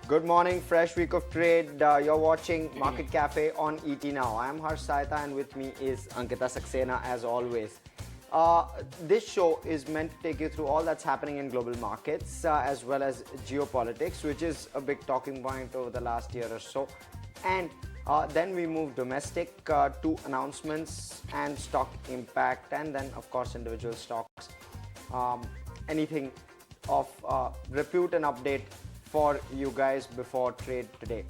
Good morning, fresh week of trade. You're watching Market Cafe on ET Now. I am Harsh Saita and with me is Ankita Saxena as always. This show is meant to take you through all that's happening in global markets as well as geopolitics, which is a big talking point over the last year or so. And then we move domestic to announcements and stock impact, and then of course individual stocks. Anything of repute and update for you guys before trade today.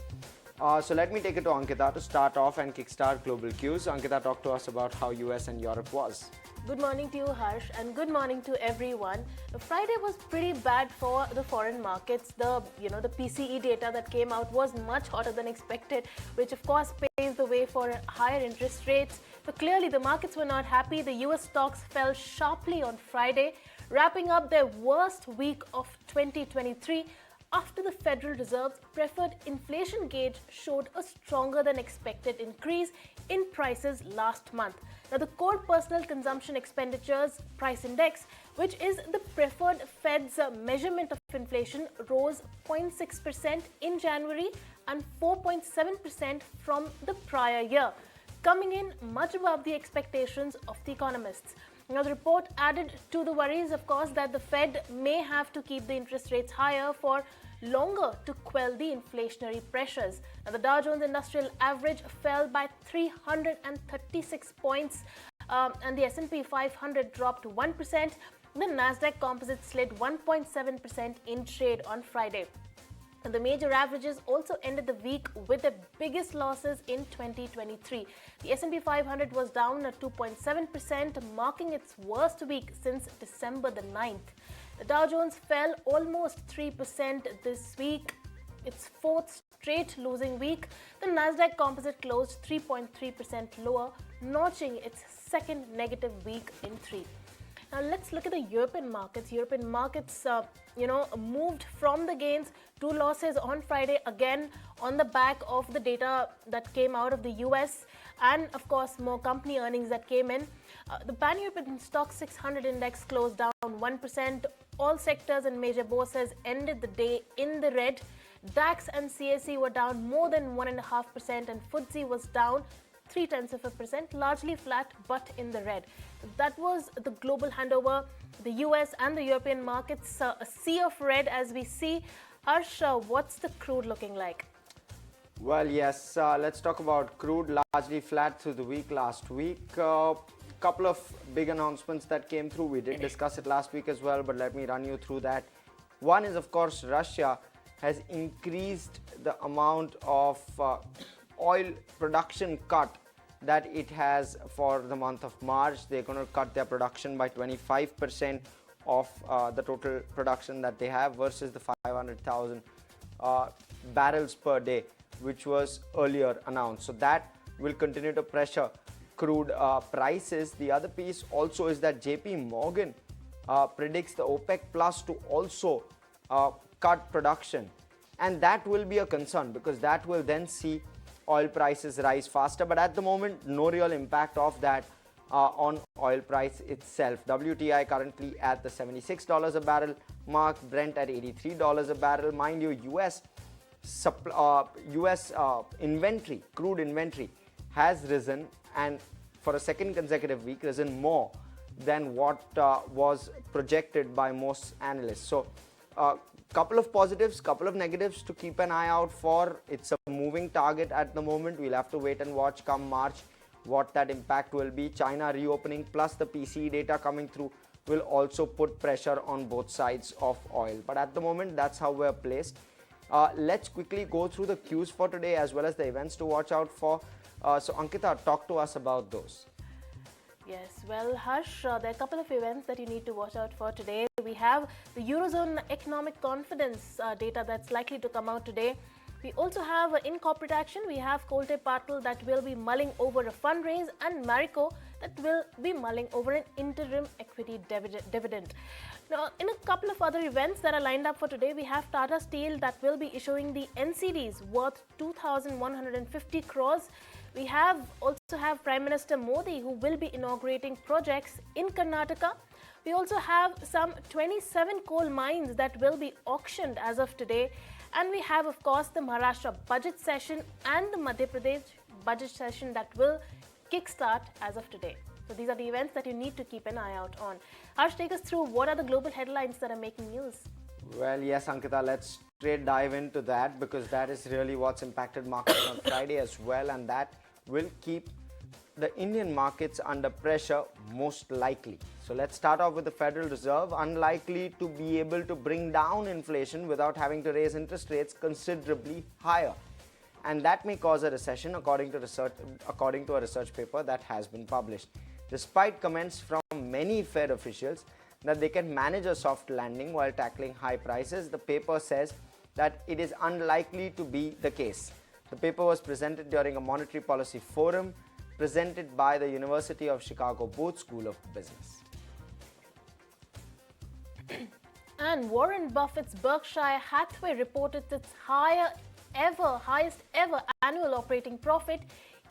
So let me take it to Ankita to start off and kickstart global cues. Ankita, talk to us about how US and Europe was. Good morning to you, Harsh, and good morning to everyone. Friday was pretty bad for the foreign markets. The PCE data that came out was much hotter than expected, which of course paves the way for higher interest rates. So clearly the markets were not happy. The US stocks fell sharply on Friday, wrapping up their worst week of 2023 after the Federal Reserve's preferred inflation gauge showed a stronger than expected increase in prices last month. Now, the core personal consumption expenditures price index, which is the preferred Fed's measurement of inflation, rose 0.6% in January and 4.7% from the prior year, coming in much above the expectations of the economists. Now, the report added to the worries, of course, that the Fed may have to keep the interest rates higher for longer to quell the inflationary pressures. Now, the Dow Jones Industrial Average fell by 336 points and the S&P 500 dropped 1%. The Nasdaq Composite slid 1.7% in trade on Friday. And the major averages also ended the week with the biggest losses in 2023. The S&P 500 was down at 2.7%, marking its worst week since December the 9th. The Dow Jones fell almost 3% this week, its fourth straight losing week. The Nasdaq Composite closed 3.3% lower, notching its second negative week in three. Now let's look at the European markets. European markets, moved from the gains to losses on Friday, again on the back of the data that came out of the US and of course more company earnings that came in. The Pan-European Stock 600 index closed down 1%. All sectors and major bourses ended the day in the red. DAX and CAC were down more than 1.5% and FTSE was down 0.3%, largely flat but in the red. That was the global handover. The US and the European markets, a sea of red as we see. Harsh, what's the crude looking like? Well, yes, let's talk about crude. Largely flat through the week last week. Couple of big announcements that came through. We did discuss it last week as well, but let me run you through that. One is, of course, Russia has increased the amount of oil production cut that it has for the month of March. They're going to cut their production by 25% of the total production that they have versus the 500,000 barrels per day, which was earlier announced. So that will continue to pressure crude prices. The other piece also is that JP Morgan predicts the OPEC Plus to also cut production, and that will be a concern because that will then see oil prices rise faster. But at the moment, no real impact of that on oil price itself. WTI currently at the $76 a barrel mark, Brent at $83 a barrel. Mind you, US inventory, crude inventory has risen, and for a second consecutive week risen more than what was projected by most analysts. So couple of positives, couple of negatives to keep an eye out for. It's a moving target at the moment. We'll have to wait and watch come March what that impact will be. China reopening plus the PCE data coming through will also put pressure on both sides of oil. But at the moment, that's how we're placed. Let's quickly go through the cues for today as well as the events to watch out for. So Ankita, talk to us about those. Yes, well, Harsh, there are a couple of events that you need to watch out for today. We have the Eurozone economic confidence data that's likely to come out today. We also have in corporate action, we have Colte Patel that will be mulling over a fundraise and Marico that will be mulling over an interim equity dividend. Now, in a couple of other events that are lined up for today, we have Tata Steel that will be issuing the NCDs worth 2,150 crores. We also have Prime Minister Modi who will be inaugurating projects in Karnataka. We also have some 27 coal mines that will be auctioned as of today. And we have, of course, the Maharashtra budget session and the Madhya Pradesh budget session that will kickstart as of today. So these are the events that you need to keep an eye out on. Harsh, take us through what are the global headlines that are making news. Well, yes, Ankita, let's straight dive into that because that is really what's impacted markets on Friday as well, and that will keep the Indian markets under pressure most likely. So let's start off with the Federal Reserve, unlikely to be able to bring down inflation without having to raise interest rates considerably higher. And that may cause a recession according to a research paper that has been published. Despite comments from many Fed officials that they can manage a soft landing while tackling high prices, the paper says that it is unlikely to be the case. The paper was presented during a monetary policy forum presented by the University of Chicago Booth School of Business. And Warren Buffett's Berkshire Hathaway reported its highest ever annual operating profit,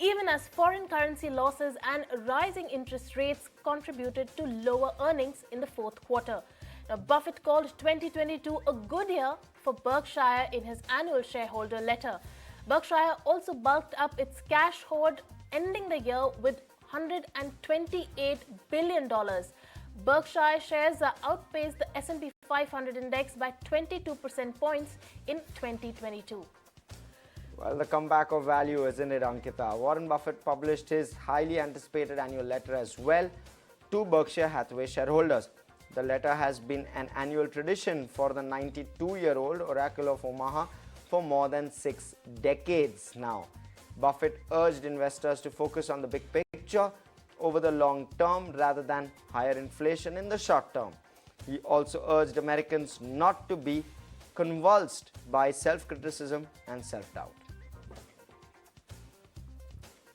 even as foreign currency losses and rising interest rates contributed to lower earnings in the fourth quarter. Now, Buffett called 2022 a good year for Berkshire in his annual shareholder letter. Berkshire also bulked up its cash hoard, ending the year with $128 billion. Berkshire shares outpaced the S&P 500 index by 22 percentage points in 2022. Well, the comeback of value, isn't it, Ankita? Warren Buffett published his highly anticipated annual letter as well to Berkshire Hathaway shareholders. The letter has been an annual tradition for the 92-year-old Oracle of Omaha for more than 6 decades now. Buffett urged investors to focus on the big picture over the long term rather than higher inflation in the short term. He also urged Americans not to be convulsed by self-criticism and self-doubt.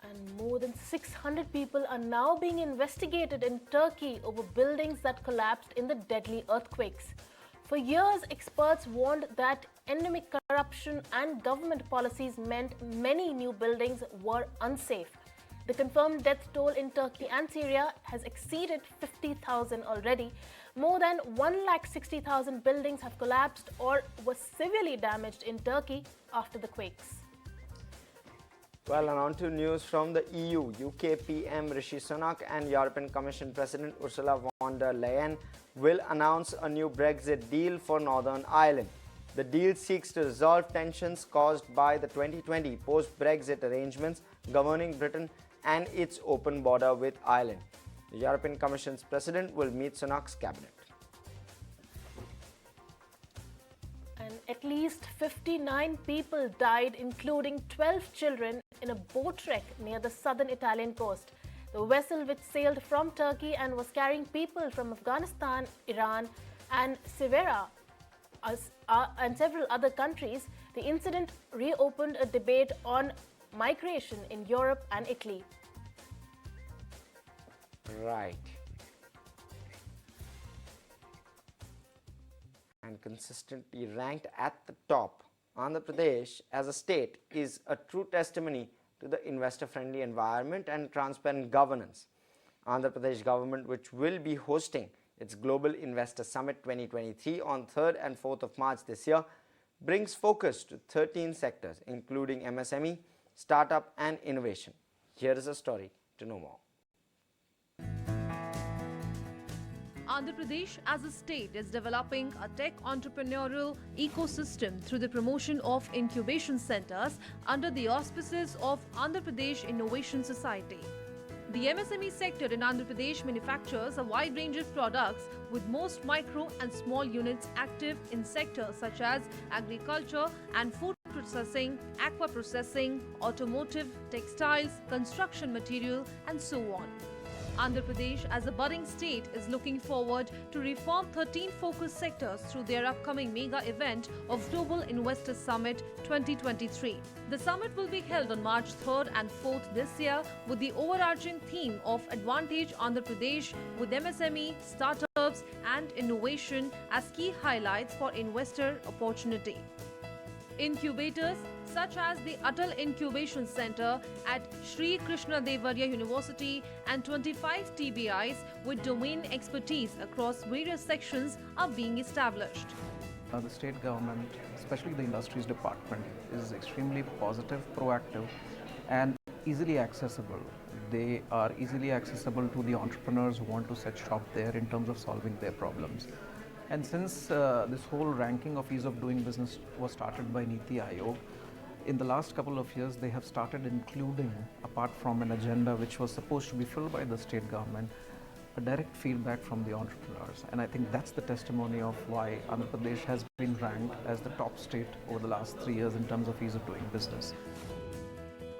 And more than 600 people are now being investigated in Turkey over buildings that collapsed in the deadly earthquakes. For years, experts warned that endemic corruption and government policies meant many new buildings were unsafe. The confirmed death toll in Turkey and Syria has exceeded 50,000 already. More than 160,000 buildings have collapsed or were severely damaged in Turkey after the quakes. Well, and on to news from the EU. UK PM Rishi Sunak and European Commission President Ursula von der Leyen will announce a new Brexit deal for Northern Ireland. The deal seeks to resolve tensions caused by the 2020 post-Brexit arrangements governing Britain and its open border with Ireland. The European Commission's president will meet Sunak's cabinet. And at least 59 people died, including 12 children, in a boat wreck near the southern Italian coast. The vessel, which sailed from Turkey and was carrying people from Afghanistan, Iran, and Syria, and several other countries, the incident reopened a debate on migration in Europe and Italy. Right. And consistently ranked at the top, Andhra Pradesh as a state is a true testimony to the investor-friendly environment and transparent governance. Andhra Pradesh government, which will be hosting its Global Investor Summit 2023 on 3rd and 4th of March this year, brings focus to 13 sectors, including MSME, startup and innovation. Here is a story to know more. Andhra Pradesh as a state is developing a tech entrepreneurial ecosystem through the promotion of incubation centers under the auspices of Andhra Pradesh Innovation Society. The MSME sector in Andhra Pradesh manufactures a wide range of products, with most micro and small units active in sectors such as agriculture and food processing, aqua processing, automotive, textiles, construction material, and so on. Andhra Pradesh as a budding state is looking forward to reform 13 focus sectors through their upcoming mega event of Global Investor Summit 2023. The summit will be held on March 3rd and 4th this year, with the overarching theme of Advantage Andhra Pradesh, with MSME, startups and innovation as key highlights for investor opportunity. Incubators such as the Atal Incubation Center at Sri Krishna Devarya University and 25 TBIs with domain expertise across various sections are being established. The state government, especially the industries department, is extremely positive, proactive, and easily accessible. They are easily accessible to the entrepreneurs who want to set shop there in terms of solving their problems. And since this whole ranking of ease of doing business was started by Niti Aayog, in the last couple of years they have started including, apart from an agenda which was supposed to be filled by the state government, a direct feedback from the entrepreneurs. And I think that's the testimony of why Andhra Pradesh has been ranked as the top state over the last 3 years in terms of ease of doing business.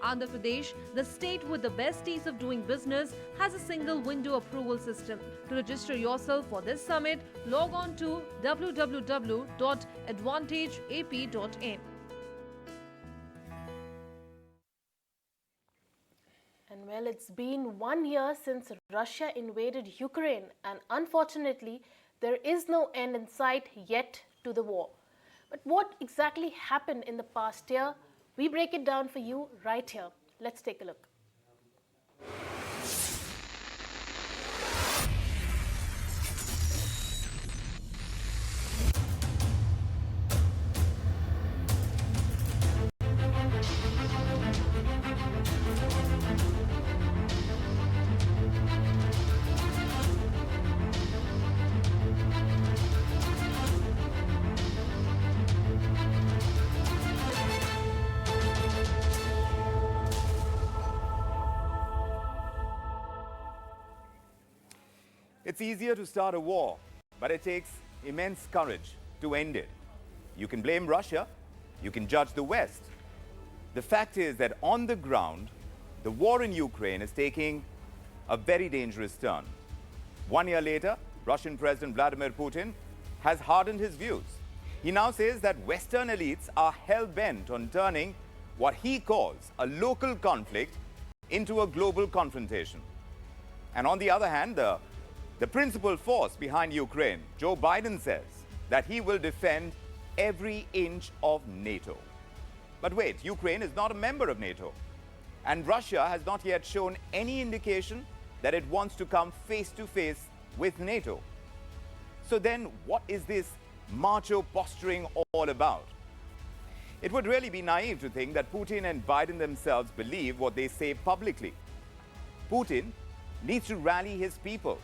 Andhra Pradesh, the state with the best ease of doing business, has a single window approval system. To register yourself for this summit, log on to www.advantageap.in. And well, it's been 1 year since Russia invaded Ukraine, and unfortunately, there is no end in sight yet to the war. But what exactly happened in the past year? We break it down for you right here. Let's take a look. It's easier to start a war, but it takes immense courage to end it. You can blame Russia, you can judge the West. The fact is that on the ground, the war in Ukraine is taking a very dangerous turn. 1 year later, Russian President Vladimir Putin has hardened his views. He now says that Western elites are hell-bent on turning what he calls a local conflict into a global confrontation. And on the other hand, the principal force behind Ukraine, Joe Biden, says that he will defend every inch of NATO. But wait, Ukraine is not a member of NATO. And Russia has not yet shown any indication that it wants to come face to face with NATO. So then what is this macho posturing all about? It would really be naive to think that Putin and Biden themselves believe what they say publicly. Putin needs to rally his people,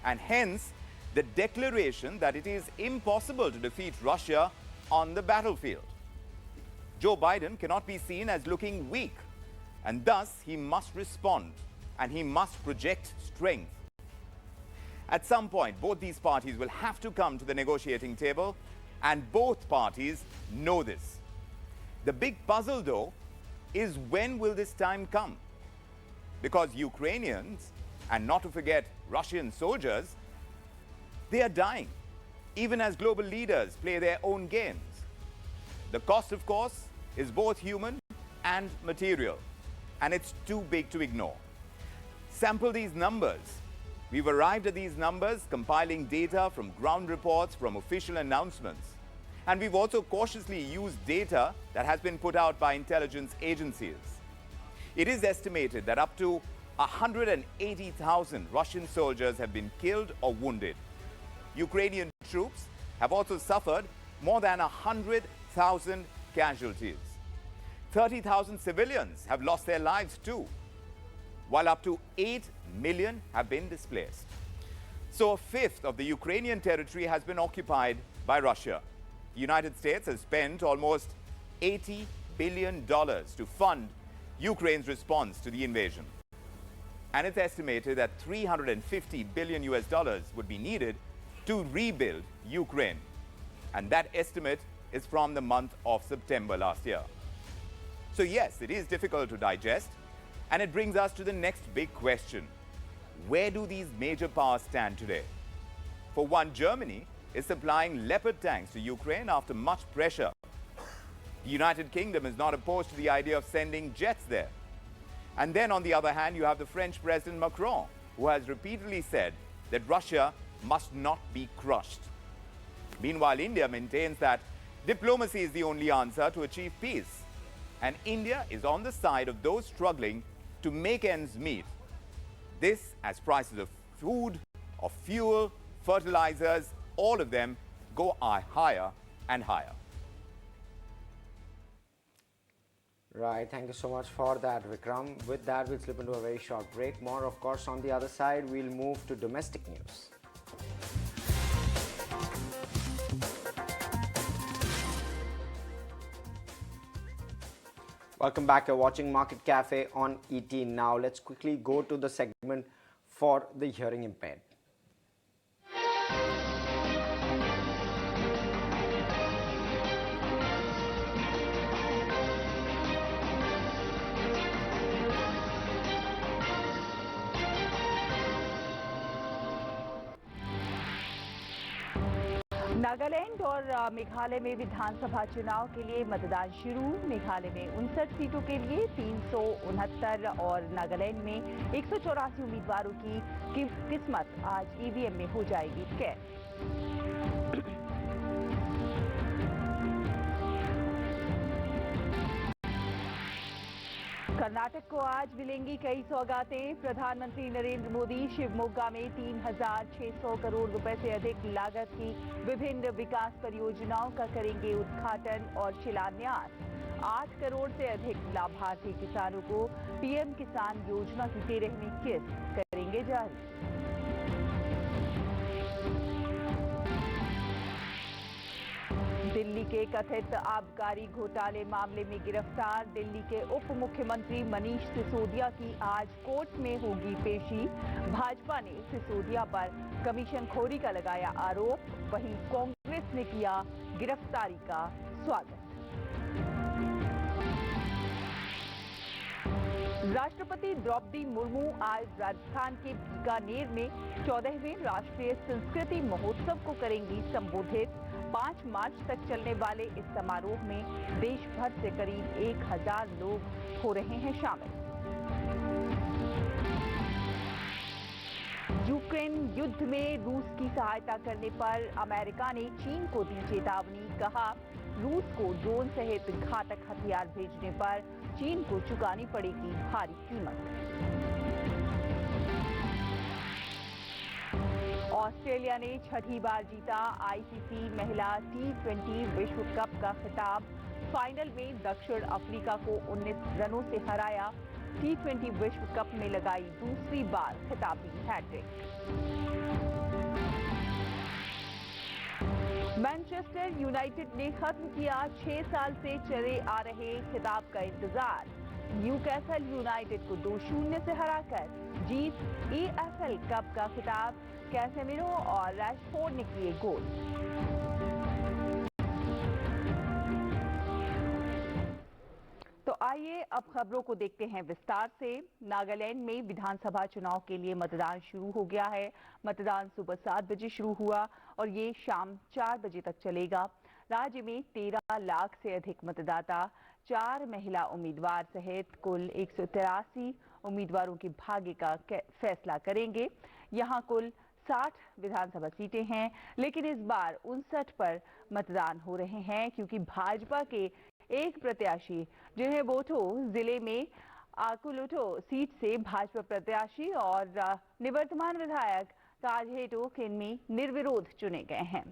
and hence the declaration that it is impossible to defeat Russia on the battlefield. Joe Biden cannot be seen as looking weak, and thus he must respond and he must project strength. At some point, both these parties will have to come to the negotiating table, and both parties know this. The big puzzle, though, is when will this time come? Because Ukrainians, and not to forget Russian soldiers, they are dying, even as global leaders play their own games. The cost, of course, is both human and material, and it's too big to ignore. Sample these numbers. We've arrived at these numbers compiling data from ground reports, from official announcements. And we've also cautiously used data that has been put out by intelligence agencies. It is estimated that up to 180,000 Russian soldiers have been killed or wounded. Ukrainian troops have also suffered more than 100,000 casualties. 30,000 civilians have lost their lives too, while up to 8 million have been displaced. So a fifth of the Ukrainian territory has been occupied by Russia. The United States has spent almost $80 billion to fund Ukraine's response to the invasion. And it's estimated that $350 billion would be needed to rebuild Ukraine. And that estimate is from the month of September last year. So yes, it is difficult to digest, and it brings us to the next big question. Where do these major powers stand today? For one, Germany is supplying Leopard tanks to Ukraine after much pressure. The United Kingdom is not opposed to the idea of sending jets there. And then on the other hand, you have the French President Macron, who has repeatedly said that Russia must not be crushed. Meanwhile, India maintains that Diplomacy is the only answer to achieve peace. And India is on the side of those struggling to make ends meet. This as prices of food, of fuel, fertilizers, all of them go higher and higher. Right, thank you so much for that, Vikram. With that, we'll slip into a very short break. More, of course, on the other side, we'll move to domestic news. Welcome back. You're watching Market Cafe on ET. Now, let's quickly go to the segment for the hearing impaired. Nagaland और मेघालय में विधानसभा चुनाव के लिए मतदान शुरू। मेघालय में 59 सीटों के लिए 369 और नागालैंड में 184 उम्मीदवारों की किस्मत आज ईवीएम में हो जाएगी कैद। कर्नाटक को आज मिलेंगी कई सौगातें। प्रधानमंत्री नरेंद्र मोदी शिवमोगा में 3,600 करोड़ रुपए से अधिक लागत की विभिन्न विकास परियोजनाओं का करेंगे उद्घाटन और शिलान्यास। 8 करोड़ से अधिक लाभार्थी किसानों को पीएम किसान योजना की 13वीं किस्त करेंगे जारी। दिल्ली के कथित आबकारी घोटाले मामले में गिरफ्तार दिल्ली के उप मुख्यमंत्री मनीष सिसोदिया की आज कोर्ट में होगी पेशी। भाजपा ने सिसोदिया पर कमीशनखोरी का लगाया आरोप, वहीं कांग्रेस ने किया गिरफ्तारी का स्वागत। राष्ट्रपति द्रौपदी मुर्मू आज राजस्थान के बीकानेर में 14वें राष्ट्रीय संस्कृति महोत्सव को करेंगी संबोधित। 5 मार्च तक चलने वाले इस समारोह में देश भर से करीब 1,000 लोग हो रहे हैं शामिल। यूक्रेन युद्ध में रूस की सहायता करने पर अमेरिका ने चीन को दी चेतावनी। कहा, रूस को ड्रोन सहित घातक हथियार भेजने पर चीन को चुकानी पड़ेगी भारी कीमत। ऑस्ट्रेलिया ने छठी बार जीता आईसीसी महिला T20 विश्व कप का खिताब। फाइनल में दक्षिण अफ्रीका को 19 रनों से हराया। T20 विश्व कप में लगाई दूसरी बार खिताबी हैट्रिक। मैनचेस्टर यूनाइटेड ने खत्म किया 6 साल से चले आ रहे खिताब का इंतजार। न्यूकैसल यूनाइटेड को 2-0 से हराकर जीत। EFL कप का खिताब कैसेमिरो और रैशफोर्ड ने किए गोल। तो आइए अब खबरों को देखते हैं विस्तार से। नागालैंड में विधानसभा चुनाव के लिए मतदान शुरू हो गया है। मतदान सुबह 7 बजे शुरू हुआ और ये शाम 4 बजे तक चलेगा। राज्य में 13 लाख से अधिक मतदाता 4 महिला उम्मीदवार सहित कुल 183 उम्मीदवारों के भाग्य का फैसला करेंगे। यहाँ कुल 60 विधानसभा सीटें हैं, लेकिन इस बार 59 पर मतदान हो रहे हैं क्योंकि भाजपा के एक प्रत्याशी जिन्हें बोटो जिले में आकुलुटो सीट से भाजपा प्रत्याशी और निवर्तमान विधायक ताजहेटो किन्मी निर्विरोध चुने गए हैं।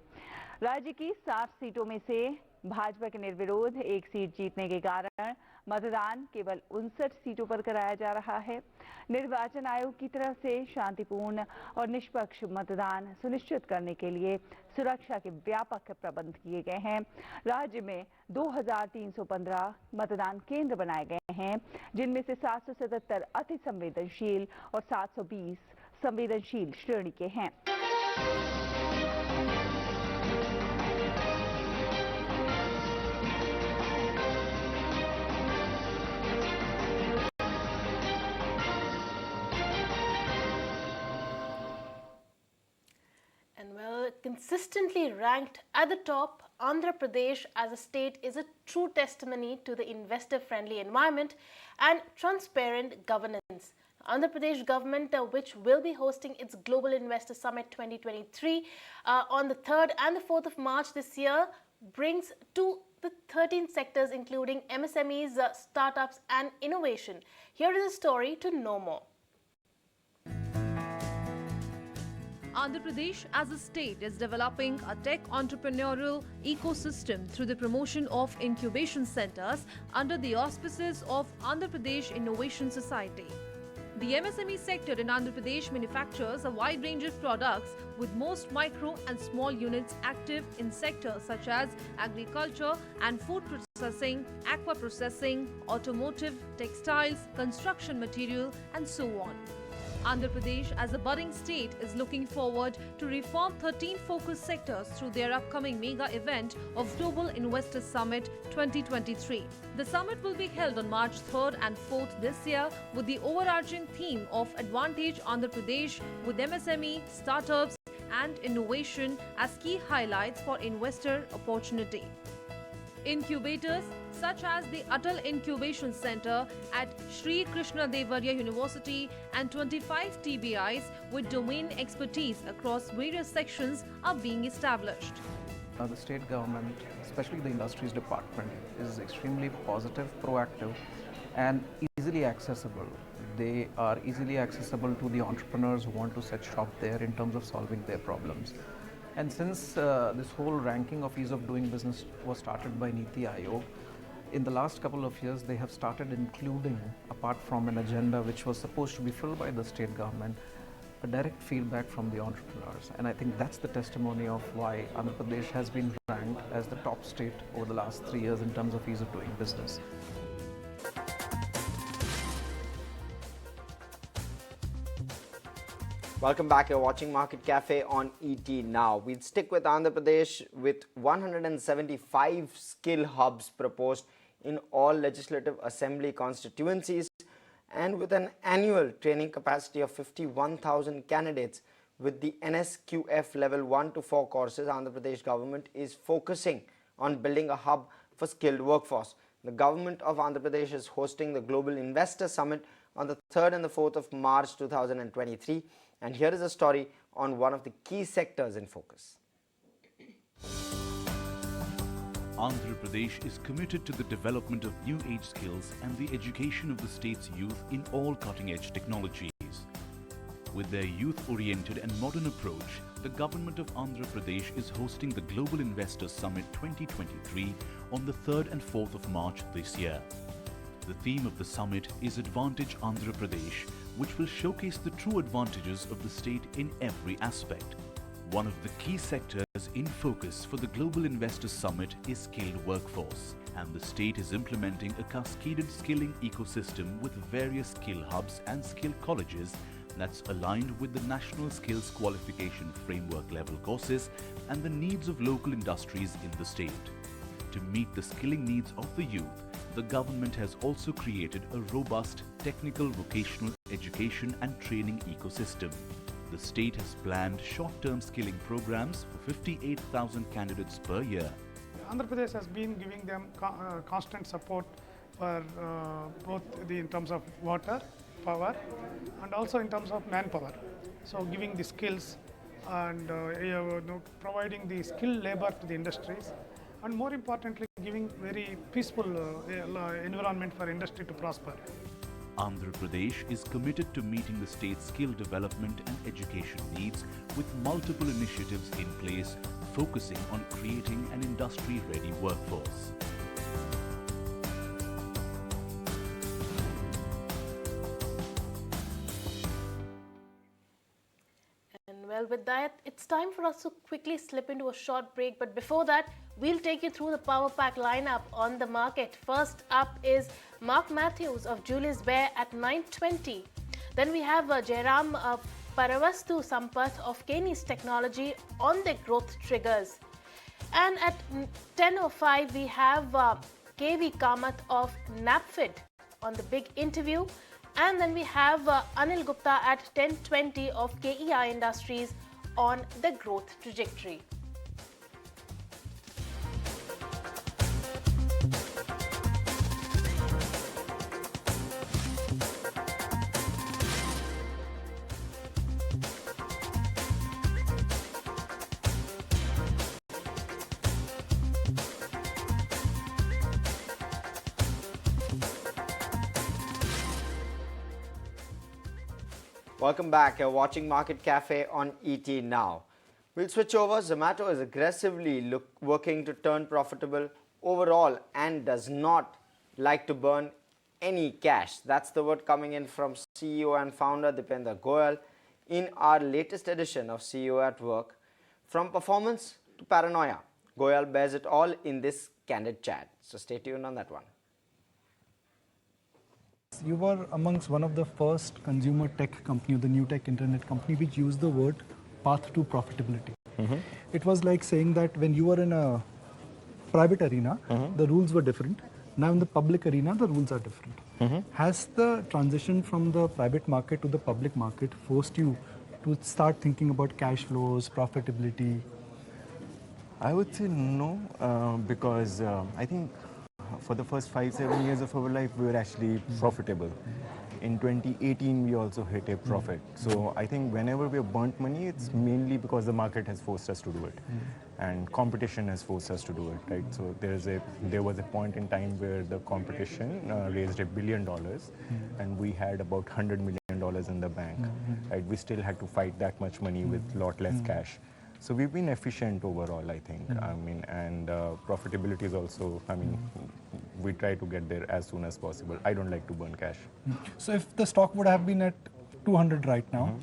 राज्य की 60 सीटों में से भाजपा के निर्विरोध एक सीट जीतने के कारण मतदान केवल 59 सीटों पर कराया जा रहा है। निर्वाचन आयोग की तरफ से शांतिपूर्ण और निष्पक्ष मतदान सुनिश्चित करने के लिए सुरक्षा के व्यापक प्रबंध किए गए हैं। राज्य में 2315 मतदान केंद्र बनाए गए हैं, जिनमें से 777 अति संवेदनशील और 720 संवेदनशील श्रेणी के हैं। Consistently ranked at the top, Andhra Pradesh as a state is a true testimony to the investor-friendly environment and transparent governance. Andhra Pradesh government, which will be hosting its Global Investor Summit 2023 on the 3rd and the 4th of March this year, brings to the 13 sectors including MSMEs, startups and innovation. Here is a story to know more. Andhra Pradesh as a state is developing a tech entrepreneurial ecosystem through the promotion of incubation centers under the auspices of Andhra Pradesh Innovation Society. The MSME sector in Andhra Pradesh manufactures a wide range of products, with most micro and small units active in sectors such as agriculture and food processing, aqua processing, automotive, textiles, construction material and so on. Andhra Pradesh as a budding state is looking forward to reform 13 focus sectors through their upcoming mega event of Global Investor Summit 2023. The summit will be held on March 3rd and 4th this year with the overarching theme of Advantage Andhra Pradesh with MSME, startups and innovation as key highlights for investor opportunity. Incubators such as the Atal Incubation Center at Sri Krishna Devarya University and 25 TBIs with domain expertise across various sections are being established. The state government, especially the industries department, is extremely positive, proactive and easily accessible. They are easily accessible to the entrepreneurs who want to set shop there in terms of solving their problems. And since this whole ranking of ease of doing business was started by Niti Aayog, in the last couple of years they have started including, apart from an agenda which was supposed to be filled by the state government, a direct feedback from the entrepreneurs. And I think that's the testimony of why Andhra Pradesh has been ranked as the top state over the last 3 years in terms of ease of doing business. Welcome back. You're watching Market Cafe on ET Now. We'll stick with Andhra Pradesh with 175 skill hubs proposed in all legislative assembly constituencies and with an annual training capacity of 51,000 candidates. With the NSQF level 1 to 4 courses, Andhra Pradesh government is focusing on building a hub for skilled workforce. The government of Andhra Pradesh is hosting the Global Investor Summit on the 3rd and the 4th of March 2023. And here is a story on one of the key sectors in focus. Andhra Pradesh is committed to the development of new age skills and the education of the state's youth in all cutting-edge technologies. With their youth-oriented and modern approach, the government of Andhra Pradesh is hosting the Global Investor Summit 2023 on the 3rd and 4th of March this year. The theme of the summit is Advantage Andhra Pradesh, which will showcase the true advantages of the state in every aspect. One of the key sectors in focus for the Global Investor Summit is skilled workforce, and the state is implementing a cascaded skilling ecosystem with various skill hubs and skill colleges that's aligned with the National Skills Qualification Framework level courses and the needs of local industries in the state. To meet the skilling needs of the youth, the government has also created a robust technical vocational education and training ecosystem. The state has planned short-term skilling programs for 58,000 candidates per year. Andhra Pradesh has been giving them constant support for both in terms of water, power and also in terms of manpower. So giving the skills and providing the skilled labor to the industries, and more importantly giving very peaceful environment for industry to prosper. Andhra Pradesh is committed to meeting the state's skill development and education needs with multiple initiatives in place, focusing on creating an industry-ready workforce. And well, with that, it's time for us to quickly slip into a short break. But before that, we'll take you through the Power Pack lineup on the market. First up is Mark Matthews of Julius Baer at 9:20. Then we have Jairam Paravastu Sampath of Kani's Technology on their growth triggers. And at 10:05, we have KV Kamath of Napfid on the big interview. And then we have Anil Gupta at 10:20 of KEI Industries on the growth trajectory. Welcome back. You're watching Market Cafe on ET Now. We'll switch over. Zomato is aggressively working to turn profitable overall and does not like to burn any cash. That's the word coming in from CEO and founder Dipender Goyal in our latest edition of CEO at Work. From performance to paranoia, Goyal bears it all in this candid chat. So stay tuned on that one. You were amongst one of the first consumer tech company, the new tech internet company, which used the word path to profitability. It was like saying that when you were in a private arena, the rules were different. Now in the public arena, the rules are different. Has the transition from the private market to the public market forced you to start thinking about cash flows, profitability? I would say no, because I think for the first 5-7 years of our life, we were actually profitable. In 2018, we also hit a profit. So I think whenever we have burnt money, it's mainly because the market has forced us to do it. And competition has forced us to do it, right? So there was a point in time where the competition raised $1 billion, and we had about $100 million in the bank. Right? We still had to fight that much money with a lot less cash. So we've been efficient overall, I think. I mean, and profitability is also, I mean, we try to get there as soon as possible. I don't like to burn cash. So if the stock would have been at 200 right now,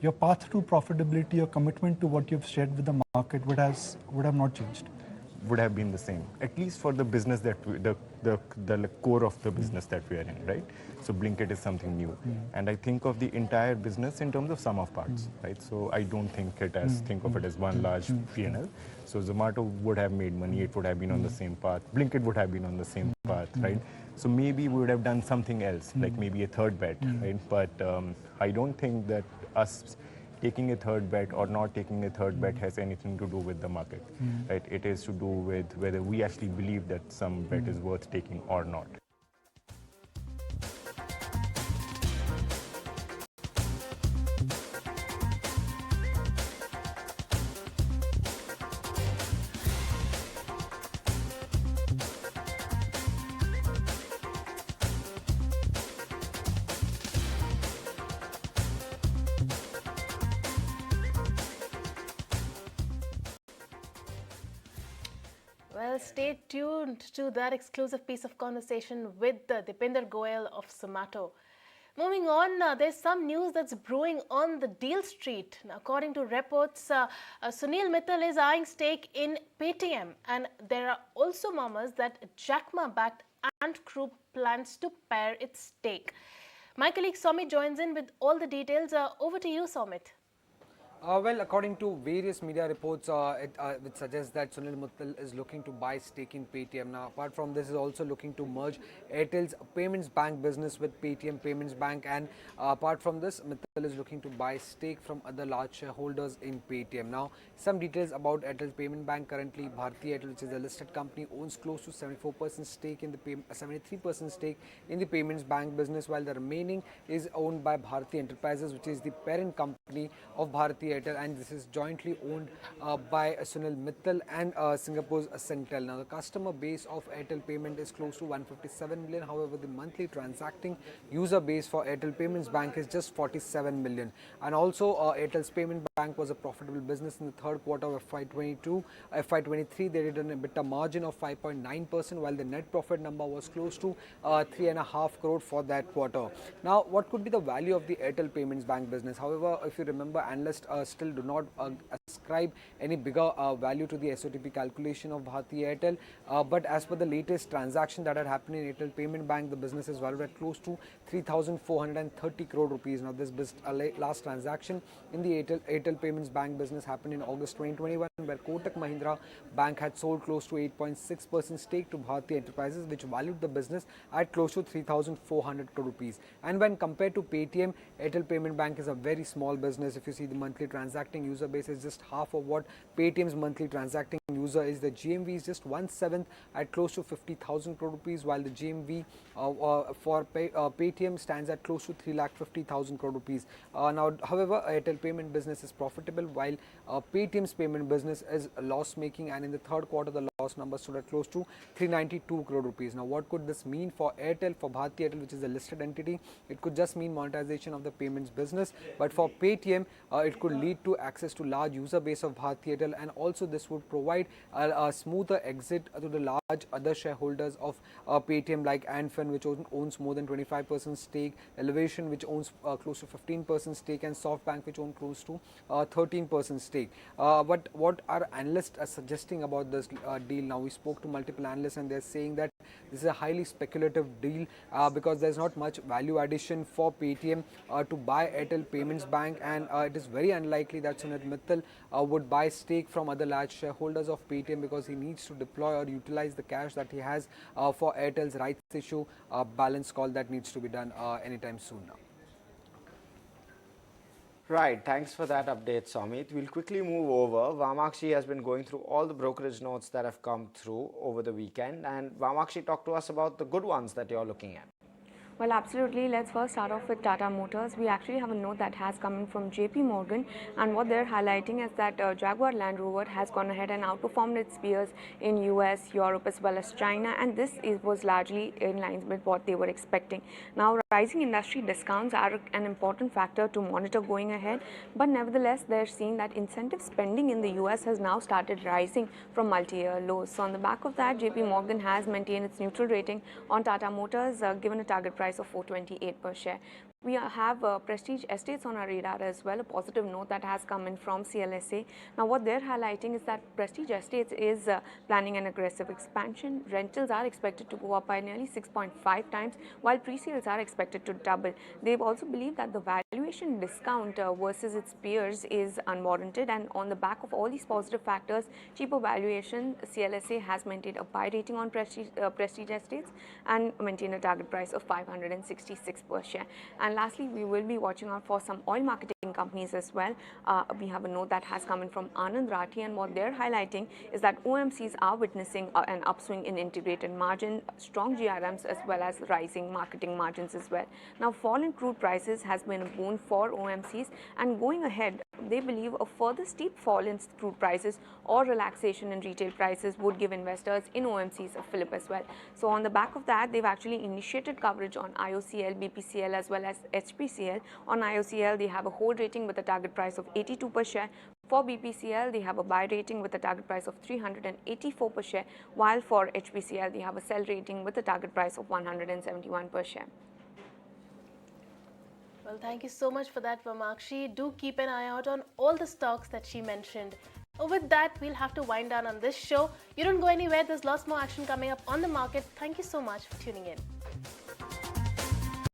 your path to profitability, your commitment to what you've shared with the market would have not changed. Would have been the same, at least for the business that the core of the business that we are in, right? So Blinkit is something new, and I think of the entire business in terms of sum of parts, right? So I don't think of it as one large P&L. So Zomato would have made money; it would have been on the same path. Blinkit would have been on the same path, right? So maybe we would have done something else, like maybe a third bet, right? But I don't think that us taking a third bet or not taking a third bet has anything to do with the market, right? It is to do with whether we actually believe that some bet is worth taking or not. Well, stay tuned to that exclusive piece of conversation with Dipender Goyal of Zomato. Moving on, there's some news that's brewing on the deal street. Now, according to reports, Sunil Mittal is eyeing stake in Paytm, and there are also murmurs that Jack Ma-backed Ant Group plans to pair its stake. My colleague Somit joins in with all the details. Over to you, Somit. Well, according to various media reports, which suggests that Sunil Mittal is looking to buy stake in Paytm. Now, apart from this, is also looking to merge Airtel's payments bank business with Paytm Payments Bank. And apart from this, Mittal is looking to buy stake from other large shareholders in Paytm. Now, some details about Airtel's payment bank. Currently, Bharti Airtel, which is a listed company, owns close to 74% stake in the 73% stake in the payments bank business, while the remaining is owned by Bharti Enterprises, which is the parent company of Bharti Airtel, and this is jointly owned by Sunil Mittal and Singapore's Centel. Now, the customer base of Airtel Payment is close to 157 million. However, the monthly transacting user base for Airtel Payments Bank is just 47 million. And also, Airtel's payment bank was a profitable business in the third quarter of FY22. FY23, they did an EBITDA margin of 5.9%, while the net profit number was close to 3.5 crore for that quarter. Now, what could be the value of the Airtel Payments Bank business? However, if you remember, analysts still do not ascribe any bigger value to the SOTP calculation of Bharti Airtel. But as per the latest transaction that had happened in Airtel Payment Bank, the business is valued at close to 3,430 crore rupees. Now, this last transaction in the Airtel Payments Bank business happened in August 2021, where Kotak Mahindra Bank had sold close to 8.6% stake to Bharti Enterprises, which valued the business at close to 3,400 crore rupees. And when compared to Paytm, Airtel Payment Bank is a very small business. If you see the monthly transacting user base is just half of what Paytm's monthly transacting user is. The GMV is just 1/7 at close to 50,000 crore rupees, while the GMV for Paytm stands at close to 3,50,000 crore rupees. Now, however, Airtel Payment business is profitable, while Paytm's payment business is loss-making, and in the third quarter the loss numbers stood at close to 392 crore rupees. Now, what could this mean for Airtel, for Bharti Airtel, which is a listed entity? It could just mean monetization of the payments business, but for Paytm, it could lead to access to large user base of Bharti Airtel, and also this would provide a smoother exit to the large other shareholders of Paytm, like Anfin, which owns more than 25% stake, Elevation, which owns close to 15% stake, and SoftBank, which owns close to 13% stake. But what are analysts are suggesting about this deal? Now, we spoke to multiple analysts and they're saying that this is a highly speculative deal because there's not much value addition for Paytm to buy Airtel Payments Bank, and it is very unlikely that Sunit Mittal would buy stake from other large shareholders of Paytm, because he needs to deploy or utilize the cash that he has for Airtel's rights issue balance call that needs to be done anytime soon now. Right, thanks for that update, Samit. We'll quickly move over. Vamakshi has been going through all the brokerage notes that have come through over the weekend, and Vamakshi, talk to us about the good ones that you're looking at. Well, absolutely. Let's first start off with Tata Motors. We actually have a note that has come in from JP Morgan, and what they're highlighting is that Jaguar Land Rover has gone ahead and outperformed its peers in US, Europe as well as China, and this was largely in line with what they were expecting. Now, rising industry discounts are an important factor to monitor going ahead, but nevertheless, they're seeing that incentive spending in the US has now started rising from multi-year lows. So on the back of that, JP Morgan has maintained its neutral rating on Tata Motors, given a target price of 428 per share. We have Prestige Estates on our radar as well, a positive note that has come in from CLSA. Now, what they're highlighting is that Prestige Estates is planning an aggressive expansion. Rentals are expected to go up by nearly 6.5 times, while pre-sales are expected to double. They've also believed that the valuation discount versus its peers is unwarranted, and on the back of all these positive factors, cheaper valuation, CLSA has maintained a buy rating on Prestige Estates and maintained a target price of 566 per share. And lastly, we will be watching out for some oil marketing companies as well. We have a note that has come in from Anand Rathi, and what they're highlighting is that OMCs are witnessing an upswing in integrated margin, strong GRMs as well as rising marketing margins as well. Now, fall in crude prices has been a boon for OMCs, and going ahead, they believe a further steep fall in crude prices or relaxation in retail prices would give investors in OMCs a fillip as well. So on the back of that, they've actually initiated coverage on IOCL, BPCL as well as HPCL. On IOCL, they have a hold rating with a target price of 82 per share. For BPCL, they have a buy rating with a target price of 384 per share, while for HPCL, they have a sell rating with a target price of 171 per share. Well, thank you so much for that, Vamakshi. Do keep an eye out on all the stocks that she mentioned. With that, we'll have to wind down on this show. You don't go anywhere. There's lots more action coming up on the market. Thank you so much for tuning in.